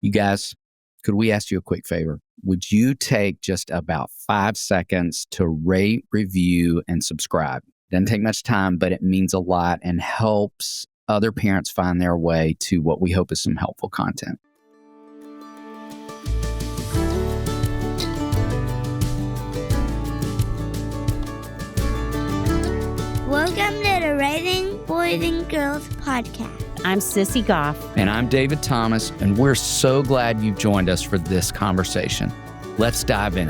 You guys, could we ask you a quick favor? Would you take just about 5 seconds to rate, review, and subscribe? Doesn't take much time, but it means a lot and helps other parents find their way to what we hope is some helpful content. Welcome to the Raising Boys and Girls podcast. I'm Sissy Goff. And I'm David Thomas, and we're so glad you've joined us for this conversation. Let's dive in.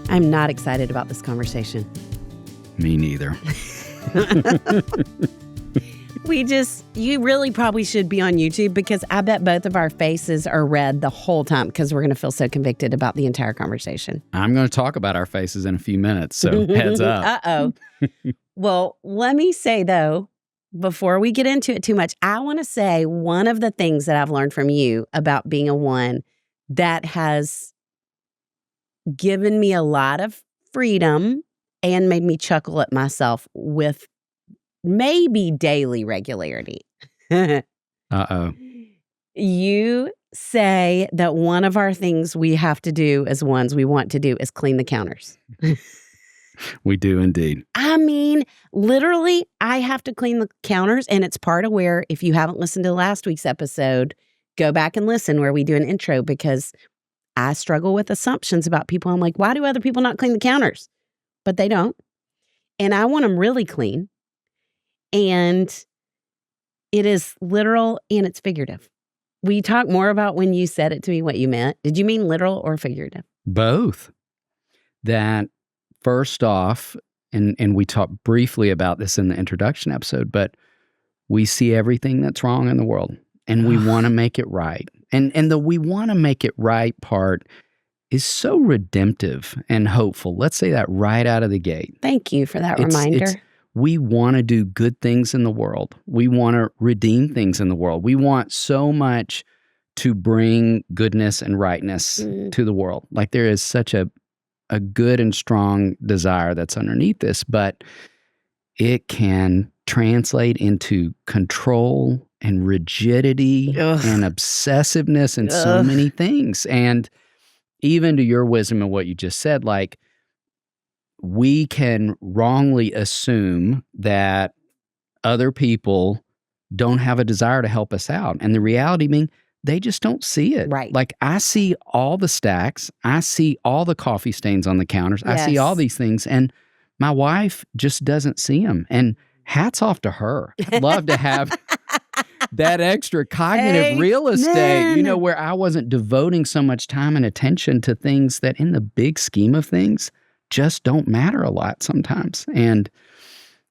I'm not excited about this conversation. Me neither. You really probably should be on YouTube because I bet both of our faces are red the whole time because we're going to feel so convicted about the entire conversation. I'm going to talk about our faces in a few minutes, so heads up. Uh-oh. Well, let me say, though, before we get into it too much, I want to say one of the things that I've learned from you about being a one that has given me a lot of freedom and made me chuckle at myself with maybe daily regularity. Uh-oh. You say that one of our things we have to do as ones we want to do is clean the counters. We do indeed. I mean, literally, I have to clean the counters, and it's part of where, if you haven't listened to last week's episode, go back and listen where we do an intro because I struggle with assumptions about people. I'm like, why do other people not clean the counters? But they don't. And I want them really clean. And it is literal and it's figurative. Will you talk more about when you said it to me, what you meant? Did you mean literal or figurative? Both. That first off, and we talked briefly about this in the introduction episode, but we see everything that's wrong in the world and we want to make it right. And the we want to make it right part is so redemptive and hopeful. Let's say that right out of the gate. Thank you for that reminder. We want to do good things in the world. We want to redeem things in the world. We want so much to bring goodness and rightness to the world. Like there is such a good and strong desire that's underneath this, but it can translate into control and rigidity and obsessiveness and so many things. And even to your wisdom and what you just said, like, we can wrongly assume that other people don't have a desire to help us out. And the reality being, they just don't see it. Right. Like I see all the stacks. I see all the coffee stains on the counters. Yes. I see all these things. And my wife just doesn't see them. And hats off to her. I'd love to have that extra cognitive real estate, you know, where I wasn't devoting so much time and attention to things that in the big scheme of things just don't matter a lot sometimes. And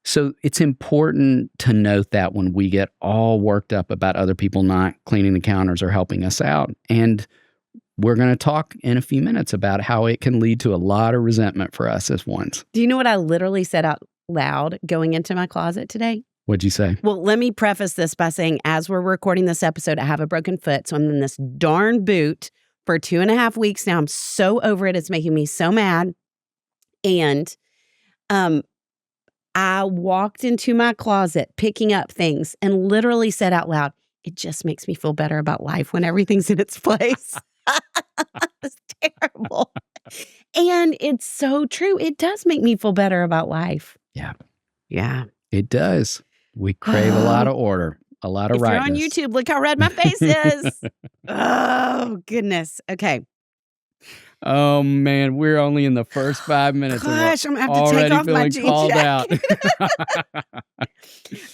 so it's important to note that when we get all worked up about other people not cleaning the counters or helping us out. And we're going to talk in a few minutes about how it can lead to a lot of resentment for us as ones. Do you know what I literally said out loud going into my closet today? What'd you say? Well, let me preface this by saying, as we're recording this episode, I have a broken foot. So I'm in this darn boot for 2.5 weeks now. I'm so over it. It's making me so mad. And I walked into my closet picking up things and literally said out loud, it just makes me feel better about life when everything's in its place. It's terrible. And it's so true. It does make me feel better about life. Yeah. Yeah. It does. We crave a lot of order, a lot of rightness. If you're on YouTube, look how red my face is. Oh, goodness. Okay. Oh, man, we're only in the first 5 minutes. Gosh, I'm going to have to take off my jean called jacket. out.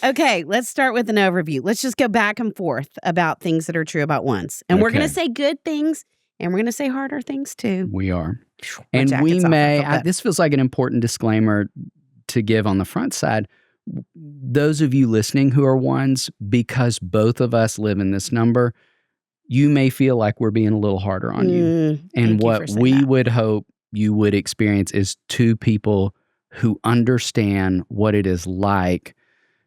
Okay, let's start with an overview. Let's just go back and forth about things that are true about ones. And we're going to say good things, and we're going to say harder things, too. We are. My And we jacket's off may, a little bit. this feels like an important disclaimer to give on the front side. Those of you listening who are ones, because both of us live in this number, you may feel like we're being a little harder on you. And what we would hope you would experience is two people who understand what it is like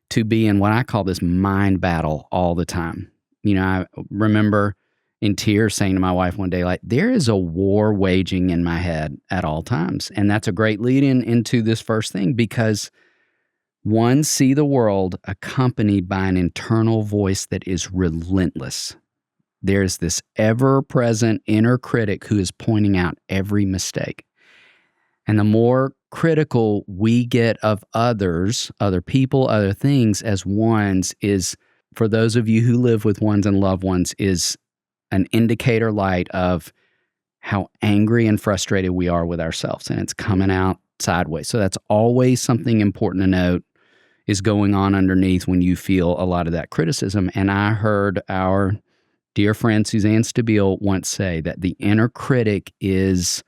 to be in what I call this mind battle all the time. You know, I remember in tears saying to my wife one day, like, there is a war waging in my head at all times. And that's a great lead in into this first thing, because Ones see the world accompanied by an internal voice that is relentless. There's this ever-present inner critic who is pointing out every mistake. And the more critical we get of others, other people, other things as ones is, for those of you who live with ones and loved ones, is an indicator light of how angry and frustrated we are with ourselves. And it's coming out sideways. So that's always something important to note is going on underneath when you feel a lot of that criticism. And I heard our dear friend Suzanne Stabile once say that the inner critic is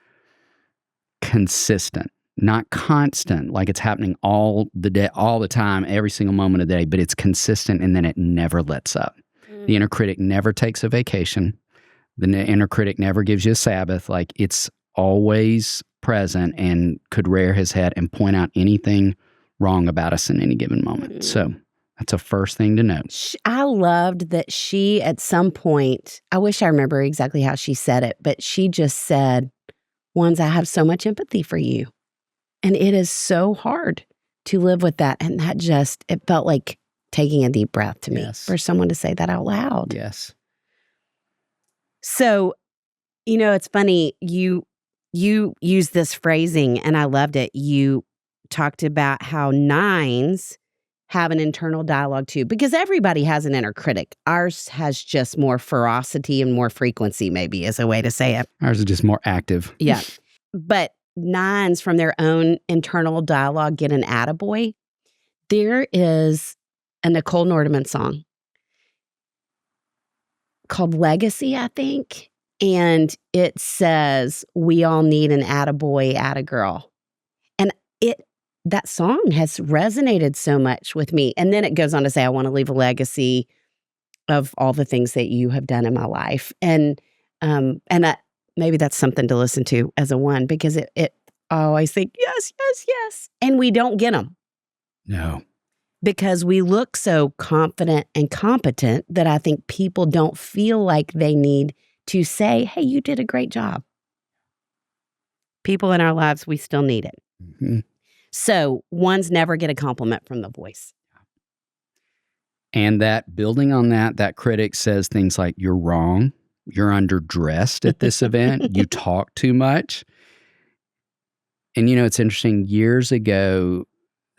consistent, not constant, like it's happening all the day, all the time, every single moment of the day, but it's consistent and then it never lets up. The inner critic never takes a vacation. The inner critic never gives you a Sabbath. Like it's always present and could rear his head and point out anything wrong about us in any given moment. So that's a first thing to note. I loved that she, at some point, I wish I remember exactly how she said it, but she just said, ones, I have so much empathy for you. And it is so hard to live with that. And that just, it felt like taking a deep breath to me for someone to say that out loud. Yes. So, it's funny, you use this phrasing and I loved it. You talked about how 9s have an internal dialogue too, because everybody has an inner critic. Ours has just more ferocity and more frequency, maybe is a way to say it. Ours is just more active. Yeah. But 9s from their own internal dialogue get an attaboy. There is a Nicole Nordeman song called Legacy, I think. And it says, we all need an attaboy, attagirl. And that song has resonated so much with me. And then it goes on to say, I want to leave a legacy of all the things that you have done in my life. And maybe that's something to listen to as a one, because I always think, yes, yes, yes. And we don't get them. No. Because we look so confident and competent that I think people don't feel like they need to say, hey, you did a great job. People in our lives, we still need it. Mm-hmm. So ones never get a compliment from the voice. And that building on that critic says things like, you're wrong. You're underdressed at this event. You talk too much. And it's interesting. Years ago,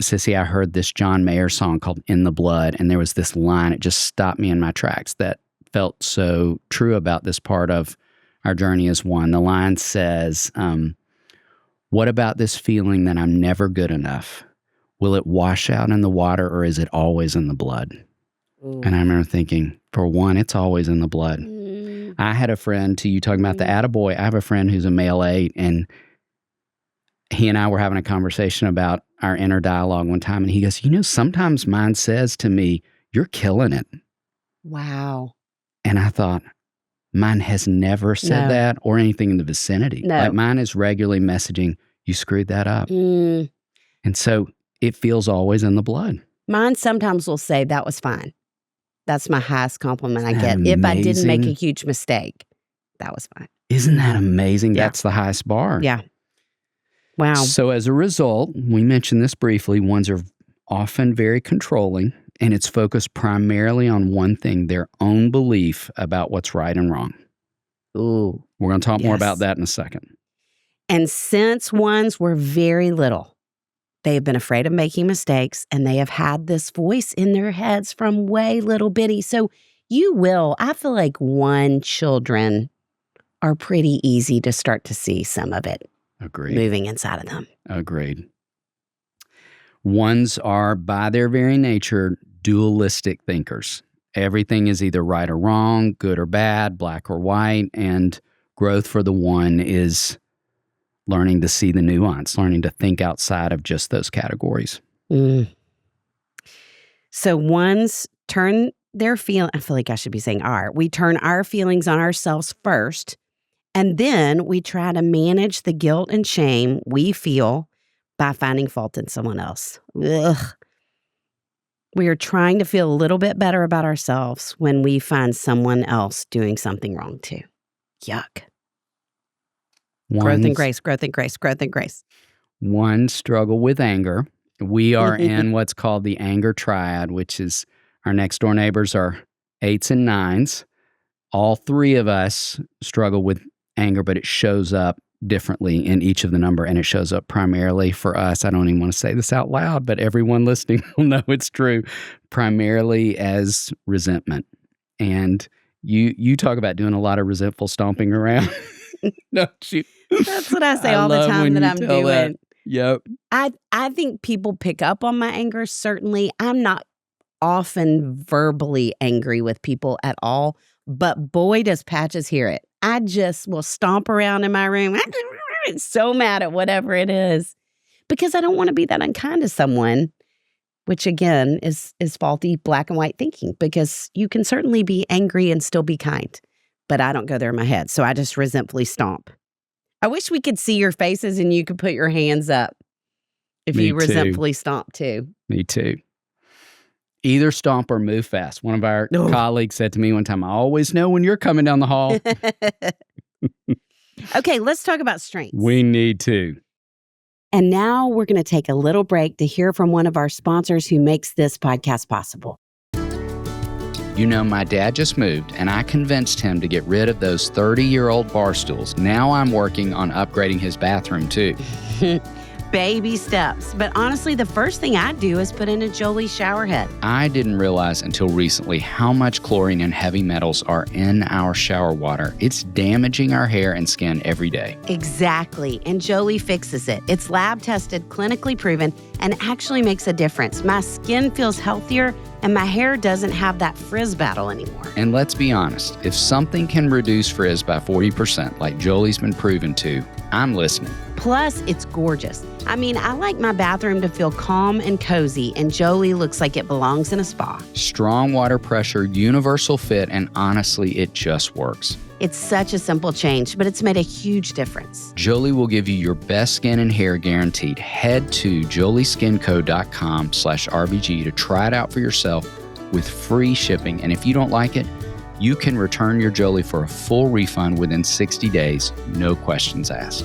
Sissy, I heard this John Mayer song called In the Blood. And there was this line, it just stopped me in my tracks that felt so true about this part of our journey as one. The line says, what about this feeling that I'm never good enough? Will it wash out in the water or is it always in the blood? Ooh. And I remember thinking, for one, it's always in the blood. I had a friend, to you talking about the attaboy, I have a friend who's a male 8, and he and I were having a conversation about our inner dialogue one time, and he goes, sometimes mine says to me, you're killing it. Wow. And I thought, mine has never said that or anything in the vicinity. No. Like mine is regularly messaging, you screwed that up. And so it feels always in the blood. Mine sometimes will say, that was fine. That's my highest compliment I get. If I didn't make a huge mistake, that was fine. Isn't that amazing? Yeah. That's the highest bar. Yeah. Wow. So as a result, we mentioned this briefly, ones are often very controlling, and it's focused primarily on one thing, their own belief about what's right and wrong. Ooh. We're going to talk more about that in a second. And since ones were very little, they have been afraid of making mistakes, and they have had this voice in their heads from way little bitty. So I feel like one children are pretty easy to start to see some of it. Agreed. Moving inside of them. Agreed. Ones are, by their very nature, dualistic thinkers. Everything is either right or wrong, good or bad, black or white, and growth for the one is learning to see the nuance, learning to think outside of just those categories. So ones turn their I feel like I should be saying we turn our feelings on ourselves first, and then we try to manage the guilt and shame we feel by finding fault in someone else. Ugh. We are trying to feel a little bit better about ourselves when we find someone else doing something wrong too. Yuck. Growth and grace, growth and grace, growth and grace. One struggle with anger, We are in what's called the anger triad, which is our next door neighbors are 8s and 9s. All three of us struggle with anger, but it shows up differently in each of the number, and it shows up primarily for us. I don't even want to say this out loud, but everyone listening will know it's true. Primarily as resentment. And you talk about doing a lot of resentful stomping around. Don't you? That's what I say all the time that I'm doing. That. Yep. I think people pick up on my anger. Certainly, I'm not often verbally angry with people at all, but boy, does Patches hear it. I just will stomp around in my room, so mad at whatever it is, because I don't want to be that unkind to someone, which again is faulty black and white thinking, because you can certainly be angry and still be kind, but I don't go there in my head, so I just resentfully stomp. I wish we could see your faces and you could put your hands up if you resentfully stomp too. Me too. Either stomp or move fast. One of our colleagues said to me one time, I always know when you're coming down the hall. Okay, let's talk about strengths. We need to. And now we're going to take a little break to hear from one of our sponsors who makes this podcast possible. You know, my dad just moved, and I convinced him to get rid of those 30-year-old bar stools. Now I'm working on upgrading his bathroom, too. Baby steps. But honestly, the first thing I do is put in a Jolie shower head. I didn't realize until recently how much chlorine and heavy metals are in our shower water. It's damaging our hair and skin every day. Exactly. And Jolie fixes it. It's lab tested, clinically proven, and actually makes a difference. My skin feels healthier, and my hair doesn't have that frizz battle anymore. And let's be honest, if something can reduce frizz by 40%, like Jolie's been proven to, I'm listening. Plus, it's gorgeous. I mean, I like my bathroom to feel calm and cozy, and Jolie looks like it belongs in a spa. Strong water pressure, universal fit, and honestly, it just works. It's such a simple change, but it's made a huge difference. Jolie will give you your best skin and hair guaranteed. Head to jolieskinco.com/RBG to try it out for yourself with free shipping. And if you don't like it, you can return your Jolie for a full refund within 60 days, no questions asked.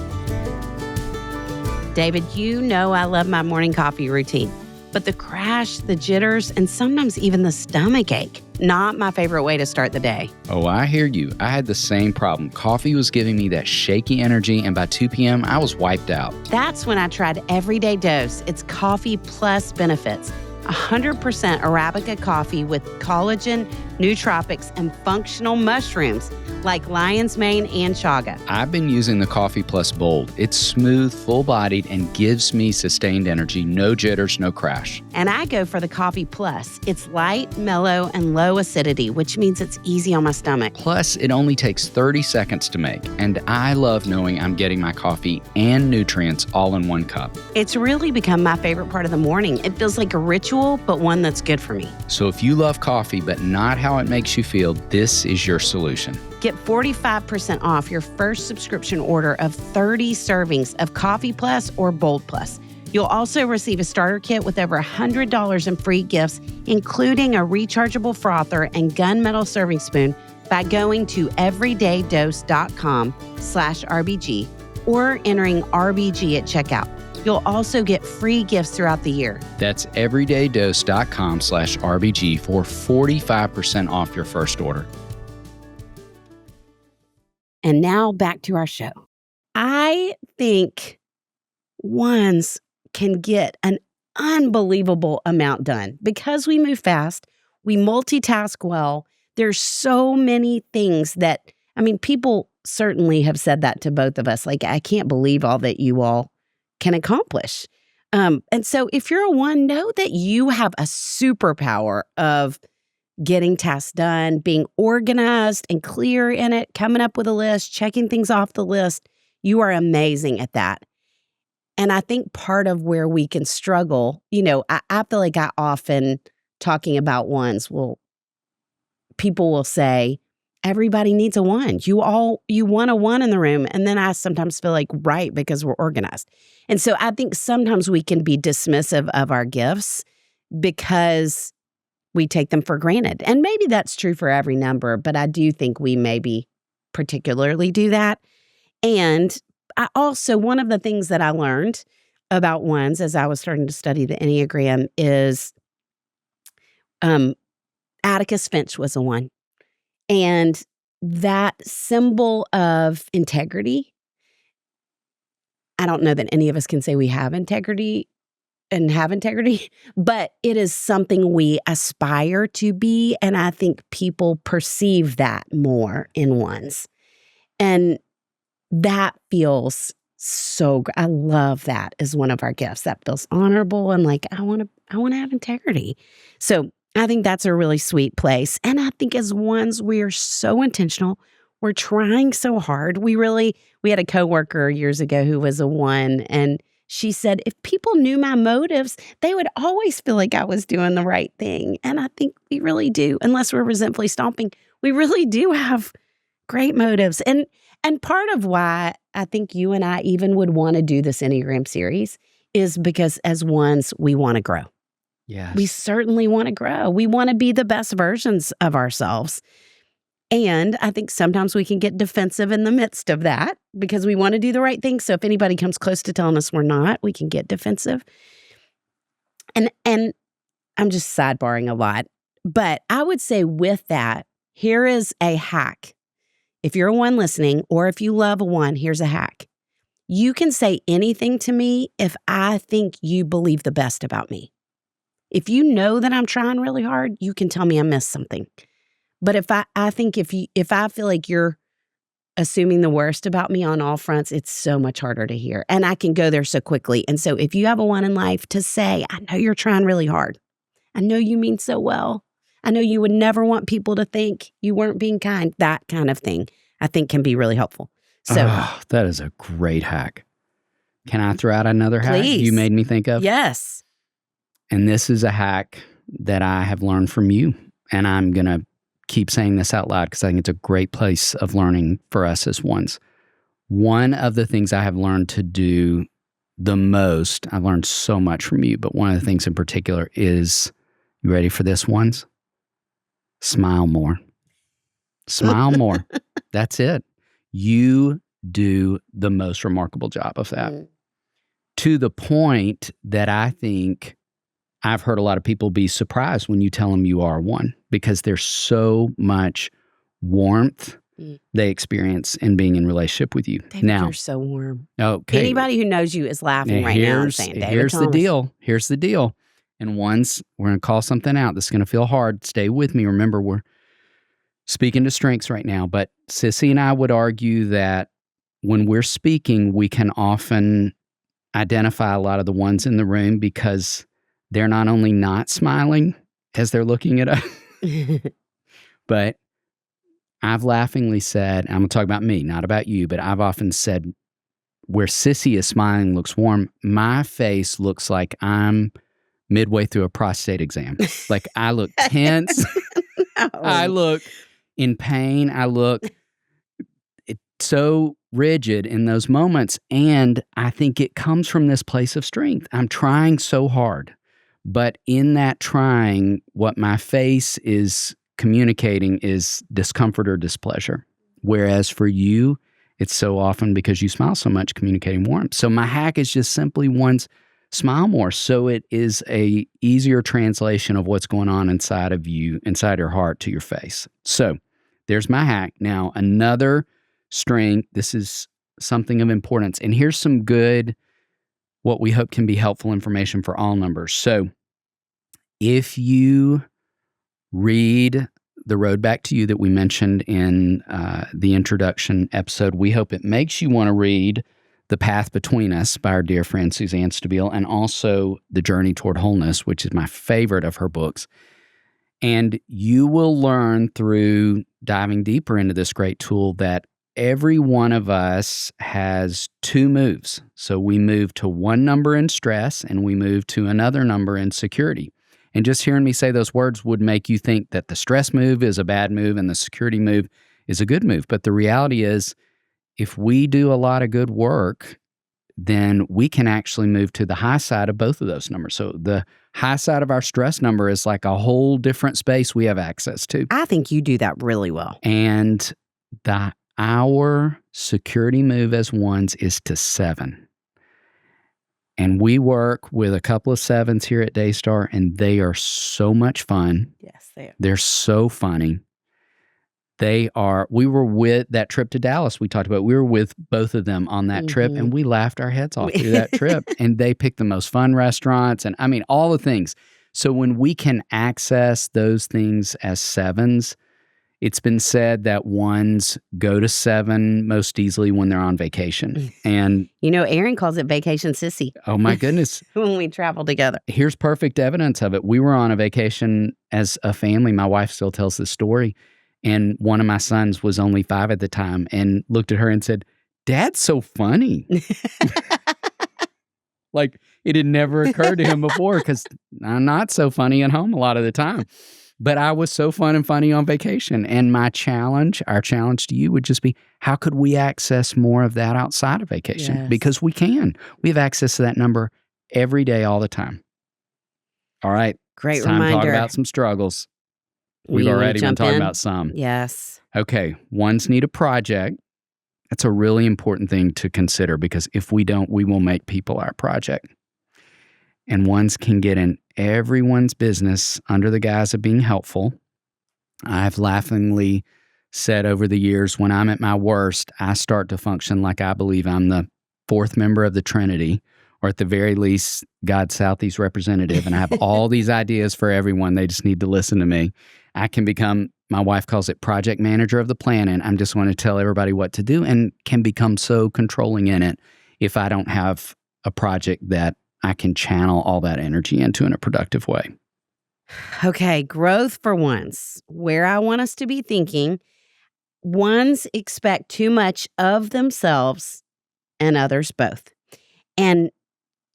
David, you know I love my morning coffee routine, but the crash, the jitters, and sometimes even the stomach ache, not my favorite way to start the day. Oh, I hear you. I had the same problem. Coffee was giving me that shaky energy, and by 2 p.m., I was wiped out. That's when I tried Everyday Dose. It's coffee plus benefits. 100% Arabica coffee with collagen, nootropics, and functional mushrooms like lion's mane and chaga. I've been using the Coffee Plus Bold. It's smooth, full-bodied, and gives me sustained energy. No jitters, no crash. And I go for the Coffee Plus. It's light, mellow, and low acidity, which means it's easy on my stomach. Plus, it only takes 30 seconds to make. And I love knowing I'm getting my coffee and nutrients all in one cup. It's really become my favorite part of the morning. It feels like a ritual, but one that's good for me. So if you love coffee, but not how it makes you feel, this is your solution. Get 45% off your first subscription order of 30 servings of Coffee Plus or Bold Plus. You'll also receive a starter kit with over $100 in free gifts, including a rechargeable frother and gunmetal serving spoon by going to everydaydose.com/RBG or entering RBG at checkout. You'll also get free gifts throughout the year. That's everydaydose.com/RBG for 45% off your first order. And now back to our show. I think 1s can get an unbelievable amount done because we move fast, we multitask well. There's so many things that, I mean, people certainly have said that to both of us. Like, I can't believe all that you all can accomplish. And so if you're a 1, know that you have a superpower of getting tasks done, being organized and clear in it, coming up with a list, checking things off the list. You are amazing at that. And I think part of where we can struggle, you know, I feel like I often talking about 1s, people will say, everybody needs a 1. You want a 1 in the room. And then I sometimes feel like, right, because we're organized. And so I think sometimes we can be dismissive of our gifts because we take them for granted. And maybe that's true for every number, but I do think we maybe particularly do that. And I also, one of the things that I learned, about ones as I was starting to study the Enneagram is Atticus Finch was a 1. And that symbol of integrity, I don't know that any of us can say we have integrity, but it is something we aspire to be. And I think people perceive that more in ones. And that feels so great. I love that as one of our gifts. That feels honorable and like, I want to have integrity. So I think that's a really sweet place. And I think as ones, we are so intentional. We're trying so hard. We had a coworker years ago who was a 1, and she said, if people knew my motives, they would always feel like I was doing the right thing. And I think we really do, unless we're resentfully stomping. We really do have great motives. And part of why I think you and I even would want to do this Enneagram series is because as ones, we want to grow. Yes. We certainly want to grow. We want to be the best versions of ourselves. And I think sometimes we can get defensive in the midst of that because we want to do the right thing. So if anybody comes close to telling us we're not, we can get defensive. And I'm just sidebarring a lot. But I would say with that, here is a hack. If you're a 1 listening, or if you love a 1, here's a hack. You can say anything to me if I think you believe the best about me. If you know that I'm trying really hard, you can tell me I missed something. But if I feel like you're assuming the worst about me on all fronts, it's so much harder to hear. And I can go there so quickly. And so if you have a 1 in life, to say, I know you're trying really hard. I know you mean so well. I know you would never want people to think you weren't being kind. That kind of thing, I think, can be really helpful. So that is a great hack. Can I throw out another hack you made me think of? Yes. And this is a hack that I have learned from you. And I'm going to keep saying this out loud because I think it's a great place of learning for us as ones. One of the things I have learned to do the most, I've learned so much from you, but one of the things in particular is, you ready for this, ones? Smile more. Smile more. That's it. You do the most remarkable job of that. To the point that I think I've heard a lot of people be surprised when you tell them you are 1 because there's so much warmth they experience in being in relationship with you. David, now, you're so warm. Okay. Anybody who knows you is laughing right now and saying, David, here's Thomas. the deal. Here's the deal. And ones, we're going to call something out that's going to feel hard. Stay with me. Remember, we're speaking to strengths right now. But Sissy and I would argue that when we're speaking, we can often identify a lot of the ones in the room because they're not only not smiling as they're looking at us, but I've laughingly said, I'm going to talk about me, not about you, but I've often said where Sissy is smiling looks warm, my face looks like I'm midway through a prostate exam. Like I look tense. No. I look in pain. I look so rigid in those moments. And I think it comes from this place of strength. I'm trying so hard. But in that trying, what my face is communicating is discomfort or displeasure. Whereas for you, it's so often because you smile so much, communicating warmth. So my hack is just simply one's smile more. So it is a easier translation of what's going on inside of you, inside your heart to your face. So there's my hack. Now, another strength, this is something of importance. And here's some good, what we hope can be helpful information for all numbers. So if you read The Road Back to You that we mentioned in the introduction episode, we hope it makes you want to read The Path Between Us by our dear friend Suzanne Stabile, and also The Journey Toward Wholeness, which is my favorite of her books. And you will learn through diving deeper into this great tool that every one of us has 2 moves. So we move to one number in stress and we move to another number in security. And just hearing me say those words would make you think that the stress move is a bad move and the security move is a good move. But the reality is, if we do a lot of good work, then we can actually move to the high side of both of those numbers. So the high side of our stress number is like a whole different space we have access to. I think you do that really well. And our security move as ones is to 7. And we work with a couple of 7s here at Daystar, and they are so much fun. Yes, they are. They're so funny. We were with that trip to Dallas we talked about. We were with both of them on that trip, and we laughed our heads off through that trip. And they picked the most fun restaurants, and I mean, all the things. So when we can access those things as 7s, it's been said that 1s go to 7 most easily when they're on vacation. And Aaron calls it vacation sissy. Oh my goodness. When we travel together. Here's perfect evidence of it. We were on a vacation as a family. My wife still tells this story. And one of my sons was only 5 at the time and looked at her and said, "Dad's so funny." Like it had never occurred to him before because I'm not so funny at home a lot of the time. But I was so fun and funny on vacation. And our challenge to you would just be, how could we access more of that outside of vacation? Yes. Because we can. We have access to that number every day, all the time. All right. Great it's time reminder. to talk about some struggles. We've already been talking about some. Yes. Okay. 1s need a project. That's a really important thing to consider because if we don't, we will make people our project. And 1s can get in everyone's business under the guise of being helpful. I've laughingly said over the years, when I'm at my worst, I start to function like I believe I'm the 4th member of the Trinity, or at the very least, God's Southeast representative. And I have all these ideas for everyone. They just need to listen to me. I can become, my wife calls it project manager of the planet. I'm just want to tell everybody what to do and can become so controlling in it if I don't have a project that I can channel all that energy into in a productive way. Okay, growth for 1s. Where I want us to be thinking, 1s expect too much of themselves and others both. And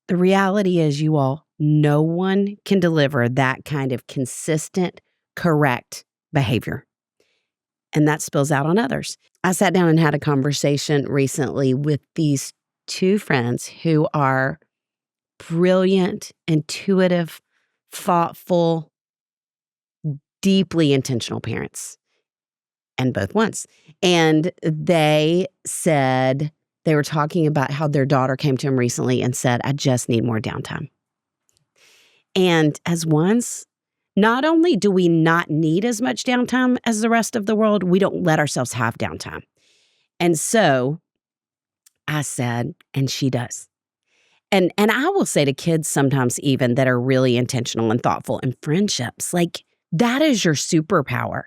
the reality is, you all, no one can deliver that kind of consistent, correct behavior. And that spills out on others. I sat down and had a conversation recently with these 2 friends who are brilliant, intuitive, thoughtful, deeply intentional parents, and both 1s. And they said, they were talking about how their daughter came to them recently and said, "I just need more downtime." And as 1s, not only do we not need as much downtime as the rest of the world, we don't let ourselves have downtime. And so I said, and she does. And I will say to kids sometimes even that are really intentional and thoughtful in friendships, like that is your superpower.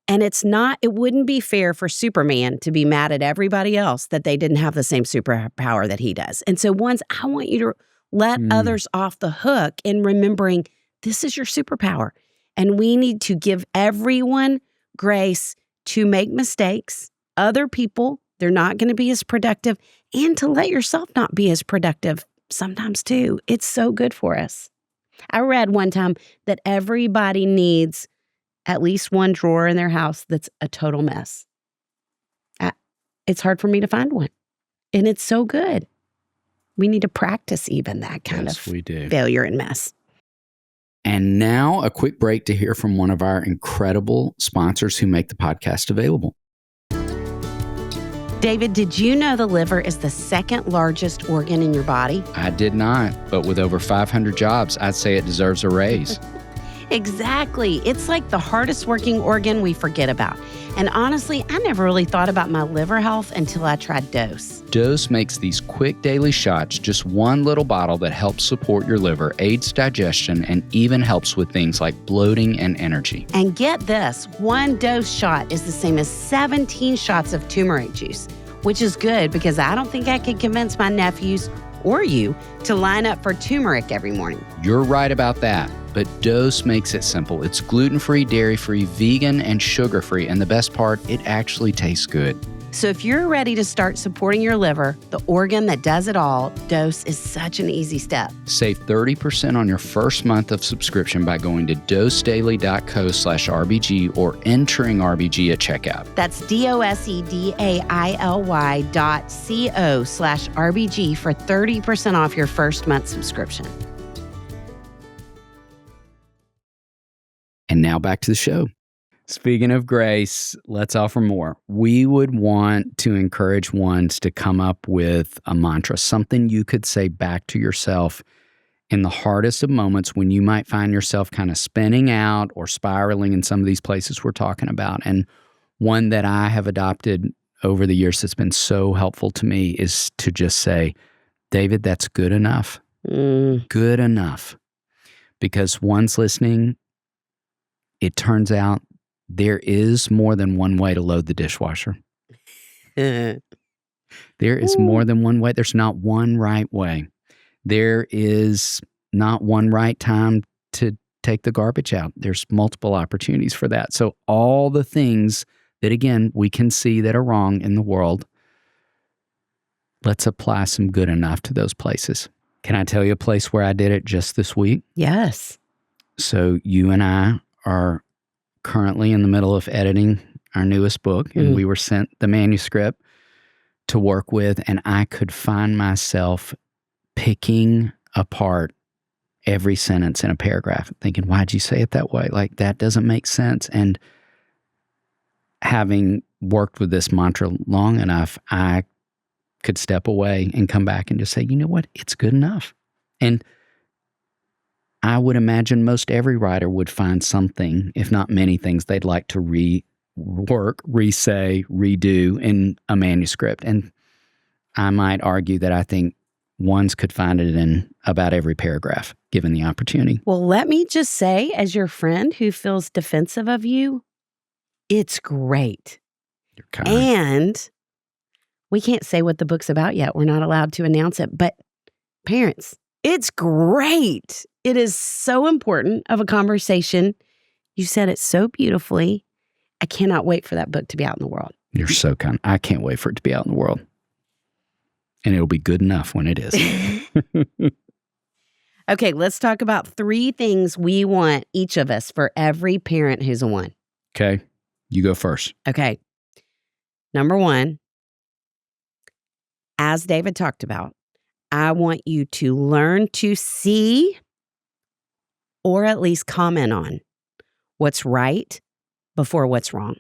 And it wouldn't be fair for Superman to be mad at everybody else that they didn't have the same superpower that he does. And so 1s, I want you to let others off the hook in remembering this is your superpower. And we need to give everyone grace to make mistakes. Other people, they're not going to be as productive, and to let yourself not be as productive sometimes too. It's so good for us. I read one time that everybody needs at least one drawer in their house that's a total mess. It's hard for me to find one. And it's so good. We need to practice even that kind of failure and mess. And now a quick break to hear from one of our incredible sponsors who make the podcast available. David, did you know the liver is the 2nd largest organ in your body? I did not, but with over 500 jobs, I'd say it deserves a raise. Exactly. It's like the hardest working organ we forget about. And honestly, I never really thought about my liver health until I tried Dose. Dose makes these quick daily shots, just one little bottle that helps support your liver, aids digestion, and even helps with things like bloating and energy. And get this, 1 Dose shot is the same as 17 shots of turmeric juice, which is good because I don't think I could convince my nephews or you to line up for turmeric every morning. You're right about that. But Dose makes it simple. It's gluten-free, dairy-free, vegan, and sugar-free. And the best part, it actually tastes good. So if you're ready to start supporting your liver, the organ that does it all, Dose is such an easy step. Save 30% on your first month of subscription by going to dosedaily.co/RBG or entering RBG at checkout. That's dosedaily.co/RBG for 30% off your first month subscription. And now back to the show. Speaking of grace, let's offer more. We would want to encourage ones to come up with a mantra, something you could say back to yourself in the hardest of moments when you might find yourself kind of spinning out or spiraling in some of these places we're talking about. And one that I have adopted over the years that's been so helpful to me is to just say, David, that's good enough. Good enough. Because one's listening, it turns out there is more than one way to load the dishwasher. There is more than one way. There's not one right way. There is not one right time to take the garbage out. There's multiple opportunities for that. So all the things that, again, we can see that are wrong in the world, let's apply some good enough to those places. Can I tell you a place where I did it just this week? Yes. So you and I are currently in the middle of editing our newest book, and we were sent the manuscript to work with, and I could find myself picking apart every sentence in a paragraph, thinking, why'd you say it that way? Like, that doesn't make sense. And having worked with this mantra long enough, I could step away and come back and just say, you know what? It's good enough. And I would imagine most every writer would find something, if not many things, they'd like to rework, re-say, redo in a manuscript. And I might argue that I think ones could find it in about every paragraph, given the opportunity. Well, let me just say, as your friend who feels defensive of you, it's great. You're kind. And we can't say what the book's about yet. We're not allowed to announce it. But parents, it's great. It is so important of a conversation. You said it so beautifully. I cannot wait for that book to be out in the world. You're so kind. I can't wait for it to be out in the world. And it'll be good enough when it is. Okay, let's talk about 3 things we want each of us for every parent who's a 1. Okay, you go first. Okay. Number 1, as David talked about, I want you to learn to see or at least comment on what's right before what's wrong.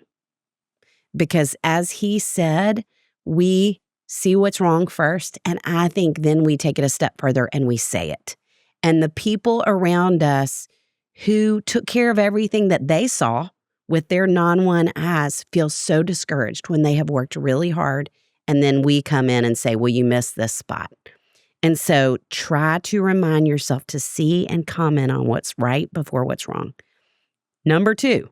Because as he said, we see what's wrong first, and I think then we take it a step further and we say it. And the people around us who took care of everything that they saw with their non-1 eyes feel so discouraged when they have worked really hard, and then we come in and say, well, you missed this spot. And so try to remind yourself to see and comment on what's right before what's wrong. Number 2,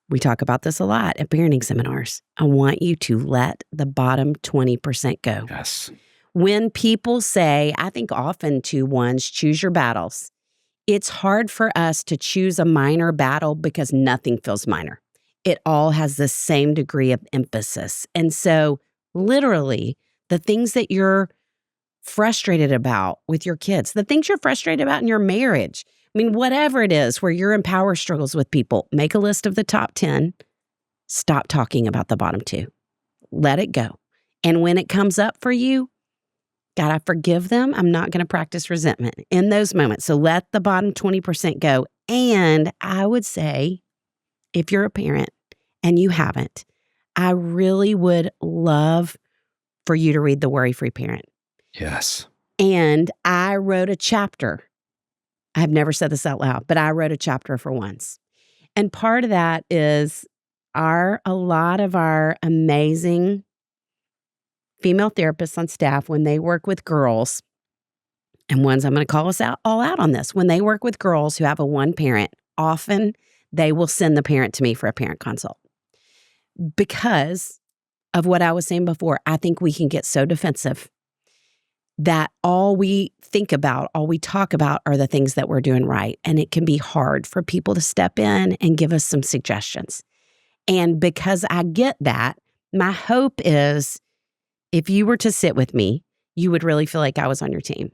we talk about this a lot at parenting seminars. I want you to let the bottom 20% go. Yes. When people say, I think often to ones, choose your battles, it's hard for us to choose a minor battle because nothing feels minor. It all has the same degree of emphasis. And so literally, the things that you're frustrated about with your kids, the things you're frustrated about in your marriage, I mean, whatever it is where you're in power struggles with people, make a list of the top 10. Stop talking about the bottom 2. Let it go. And when it comes up for you, God, I forgive them. I'm not going to practice resentment in those moments. So let the bottom 20% go. And I would say, if you're a parent and you haven't, I really would love for you to read The Worry-Free Parent. Yes. And I wrote a chapter. I've never said this out loud, but I wrote a chapter for 1's. And part of that is a lot of our amazing female therapists on staff, when they work with girls, and ones I'm going to call us all out on this, when they work with girls who have a 1 parent, often they will send the parent to me for a parent consult. Because of what I was saying before, I think we can get so defensive that all we think about, all we talk about are the things that we're doing right. And it can be hard for people to step in and give us some suggestions. And because I get that, my hope is if you were to sit with me, you would really feel like I was on your team.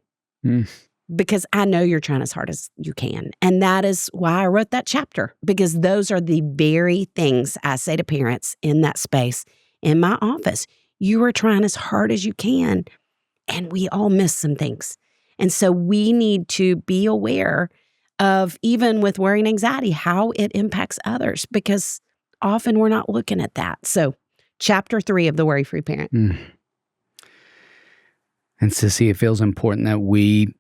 Because I know you're trying as hard as you can. And that is why I wrote that chapter, because those are the very things I say to parents in that space in my office. You are trying as hard as you can, and we all miss some things. And so we need to be aware of even with worry and anxiety, how it impacts others, because often we're not looking at that. So chapter 3 of The Worry-Free Parent. And Sissy, it feels important that we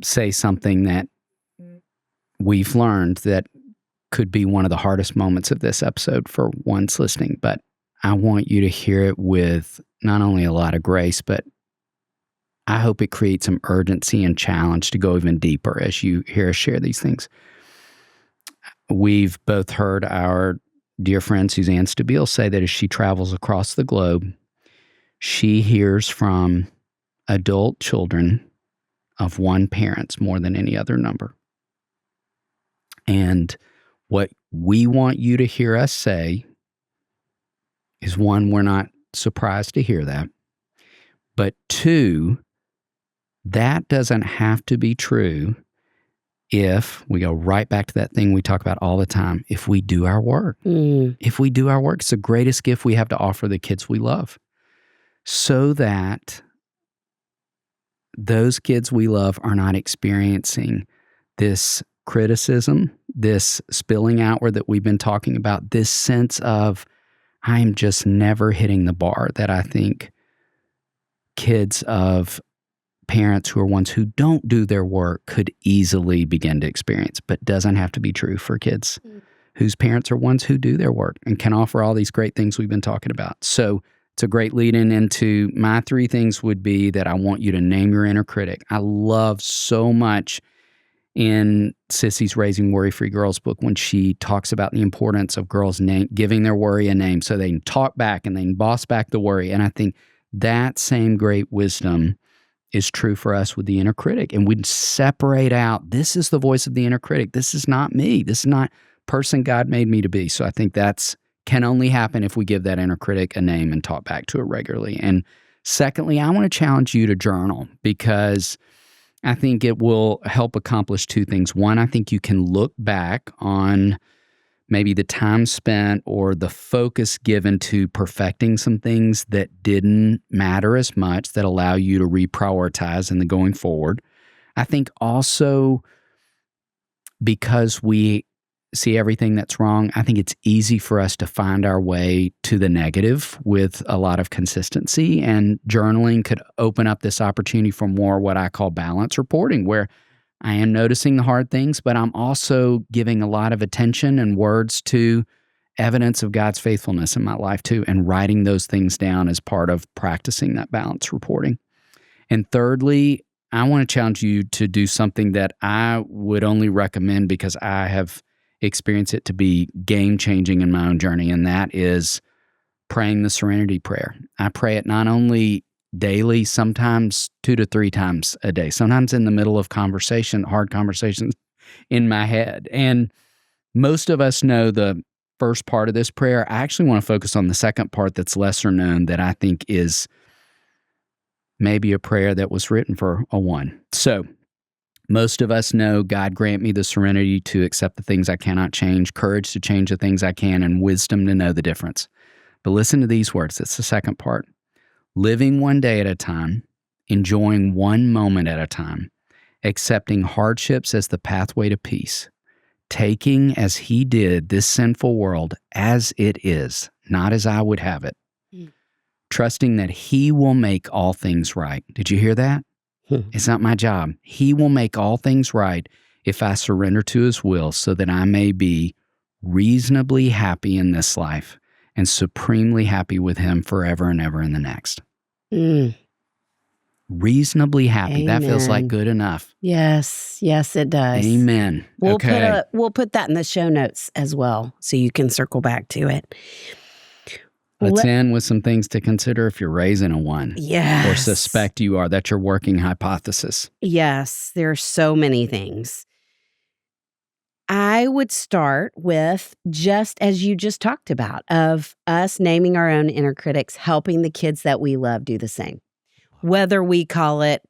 say something that we've learned that could be one of the hardest moments of this episode for one's listening, but I want you to hear it with not only a lot of grace, but I hope it creates some urgency and challenge to go even deeper as you hear us share these things. We've both heard our dear friend Suzanne Stabile say that as she travels across the globe, she hears from adult children of one parents more than any other number. And what we want you to hear us say is, one, we're not surprised to hear that. But two, that doesn't have to be true if we go right back to that thing we talk about all the time, if we do our work. If we do our work, it's the greatest gift we have to offer the kids we love, so that those kids we love are not experiencing this criticism, this spilling outward that we've been talking about, this sense of, I'm just never hitting the bar that I think kids of parents who are ones who don't do their work could easily begin to experience, but doesn't have to be true for kids whose parents are ones who do their work and can offer all these great things we've been talking about. So it's a great lead-in into my 3 things would be that I want you to name your inner critic. I love so much in Sissy's Raising Worry-Free Girls book when she talks about the importance of girls giving their worry a name so they can talk back and they can boss back the worry. And I think that same great wisdom is true for us with the inner critic. And we'd separate out, this is the voice of the inner critic. This is not me. This is not person God made me to be. So I think that's can only happen if we give that inner critic a name and talk back to it regularly. And secondly, I want to challenge you to journal, because I think it will help accomplish 2 things. One, I think you can look back on maybe the time spent or the focus given to perfecting some things that didn't matter as much, that allow you to reprioritize in the going forward. I think also because we see everything that's wrong, I think it's easy for us to find our way to the negative with a lot of consistency, and journaling could open up this opportunity for more what I call balance reporting, where I am noticing the hard things, but I'm also giving a lot of attention and words to evidence of God's faithfulness in my life too, and writing those things down as part of practicing that balance reporting. And thirdly, I want to challenge you to do something that I would only recommend because I have experienced it to be game-changing in my own journey, and that is praying the Serenity Prayer. I pray it not only daily, sometimes 2 to 3 times a day, sometimes in the middle of hard conversations in my head. And most of us know the first part of this prayer. I actually want to focus on the second part that's lesser known, that I think is maybe a prayer that was written for a 1. So most of us know, God grant me the serenity to accept the things I cannot change, courage to change the things I can, and wisdom to know the difference. But listen to these words. It's the second part. Living one day at a time, enjoying one moment at a time, accepting hardships as the pathway to peace, taking as he did this sinful world as it is, not as I would have it, trusting that he will make all things right. Did you hear that? It's not my job. He will make all things right if I surrender to his will, so that I may be reasonably happy in this life and supremely happy with him forever and ever in the next. Reasonably happy. Amen. That feels like good enough. Yes, it does. Amen. We'll put that in the show notes as well, so you can circle back to it. Let's end with some things to consider if you're raising a 1. Yes. Or suspect you are. That's your working hypothesis. Yes, there are so many things. I would start with, just as you just talked about, of us naming our own inner critics, helping the kids that we love do the same. Whether we call it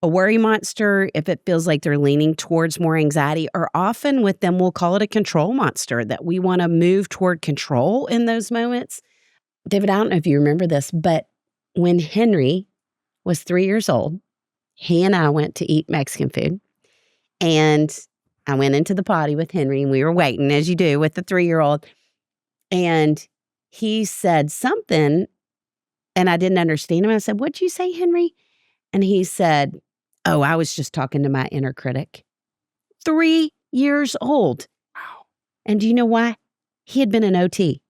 a worry monster, if it feels like they're leaning towards more anxiety, or often with them, we'll call it a control monster, that we want to move toward control in those moments. David, I don't know if you remember this, but when Henry was 3 years old, he and I went to eat Mexican food. And I went into the potty with Henry, and we were waiting, as you do with the 3-year-old. And he said something, and I didn't understand him. I said, "What'd you say, Henry?" And he said, "Oh, I was just talking to my inner critic." 3 years old. Wow. And do you know why? He had been an OT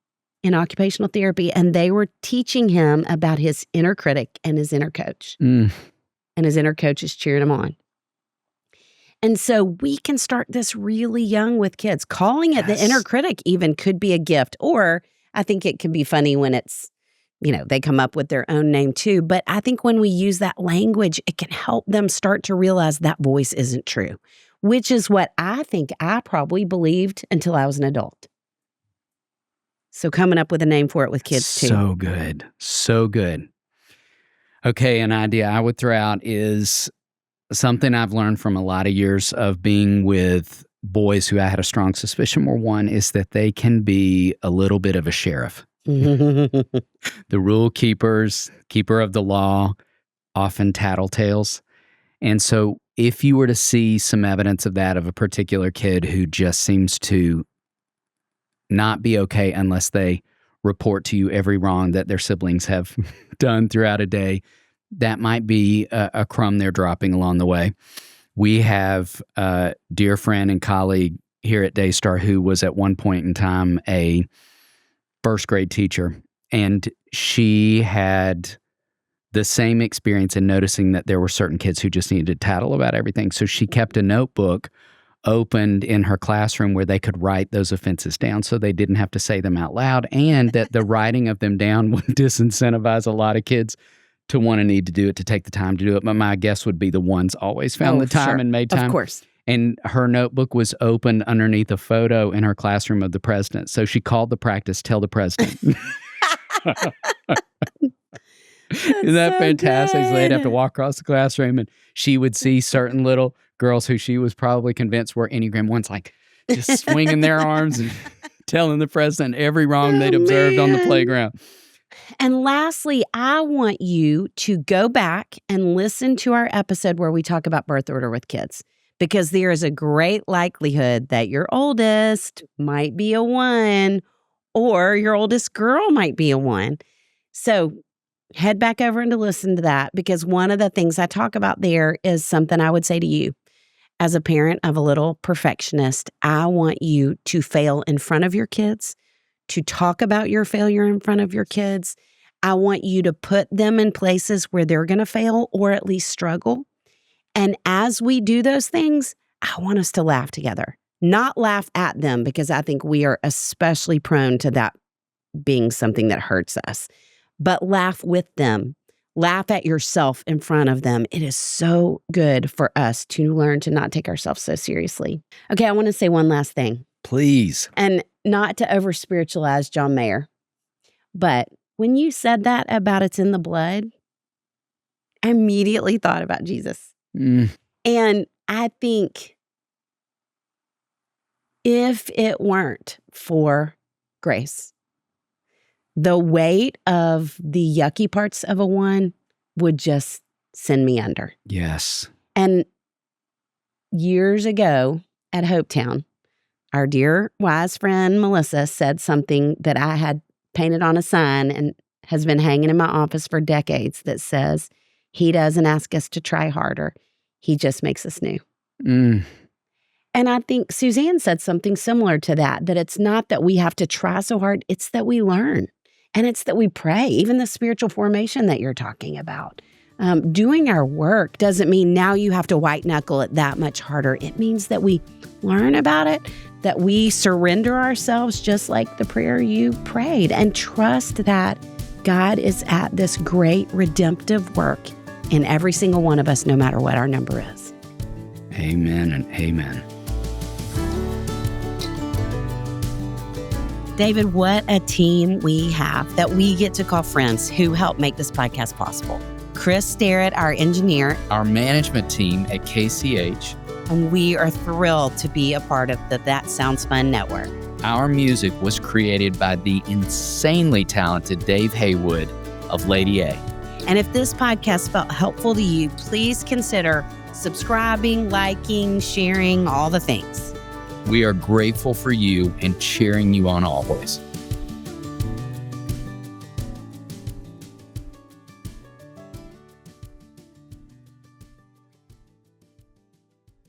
in occupational therapy, and they were teaching him about his inner critic and his inner coach. And his inner coach is cheering him on. And so we can start this really young with kids. Calling it the inner critic even could be a gift. Or I think it can be funny when it's, they come up with their own name too. But I think when we use that language, it can help them start to realize that voice isn't true, which is what I think I probably believed until I was an adult. So coming up with a name for it with kids too. So good. So good. Okay, an idea I would throw out is something I've learned from a lot of years of being with boys who I had a strong suspicion were. One is that they can be a little bit of a sheriff. The rule keepers, keeper of the law, often tattletales. And so if you were to see some evidence of that, of a particular kid who just seems to not be okay unless they report to you every wrong that their siblings have done throughout a day, that might be a crumb they're dropping along the way. We have a dear friend and colleague here at Daystar who was at one point in time a first grade teacher, and she had the same experience in noticing that there were certain kids who just needed to tattle about everything. So she kept a notebook opened in her classroom where they could write those offenses down so they didn't have to say them out loud, and that the writing of them down would disincentivize a lot of kids to want to need to do it, to take the time to do it. But my guess would be the ones always found the time and made time. Of course. And her notebook was open underneath a photo in her classroom of the president. So she called the practice, "Tell the president." Isn't that so fantastic? So they'd have to walk across the classroom, and she would see certain little girls who she was probably convinced were Enneagram ones, like just swinging their arms and telling the president every wrong they'd observed on the playground. And lastly, I want you to go back and listen to our episode where we talk about birth order with kids, because there is a great likelihood that your oldest might be a 1 or your oldest girl might be a 1. So head back over and to listen to that, because one of the things I talk about there is something I would say to you. As a parent of a little perfectionist, I want you to fail in front of your kids, to talk about your failure in front of your kids. I want you to put them in places where they're going to fail or at least struggle. And as we do those things, I want us to laugh together, not laugh at them, because I think we are especially prone to that being something that hurts us, but laugh with them. Laugh at yourself in front of them. It is so good for us to learn to not take ourselves so seriously. Okay, I want to say one last thing. Please. And not to over-spiritualize John Mayer, but when you said that about it's in the blood, I immediately thought about Jesus. And I think if it weren't for grace, the weight of the yucky parts of a 1 would just send me under. Yes. And years ago at Hopetown, our dear wise friend Melissa said something that I had painted on a sign and has been hanging in my office for decades that says, "He doesn't ask us to try harder. He just makes us new." And I think Suzanne said something similar to that, that it's not that we have to try so hard, it's that we learn. And it's that we pray, even the spiritual formation that you're talking about. Doing our work doesn't mean now you have to white knuckle it that much harder. It means that we learn about it, that we surrender ourselves just like the prayer you prayed, and trust that God is at this great redemptive work in every single one of us, no matter what our number is. Amen and amen. David, what a team we have that we get to call friends who help make this podcast possible. Chris Starrett, our engineer. Our management team at KCH. And we are thrilled to be a part of the That Sounds Fun network. Our music was created by the insanely talented Dave Haywood of Lady A. And if this podcast felt helpful to you, please consider subscribing, liking, sharing, all the things. We are grateful for you and cheering you on always.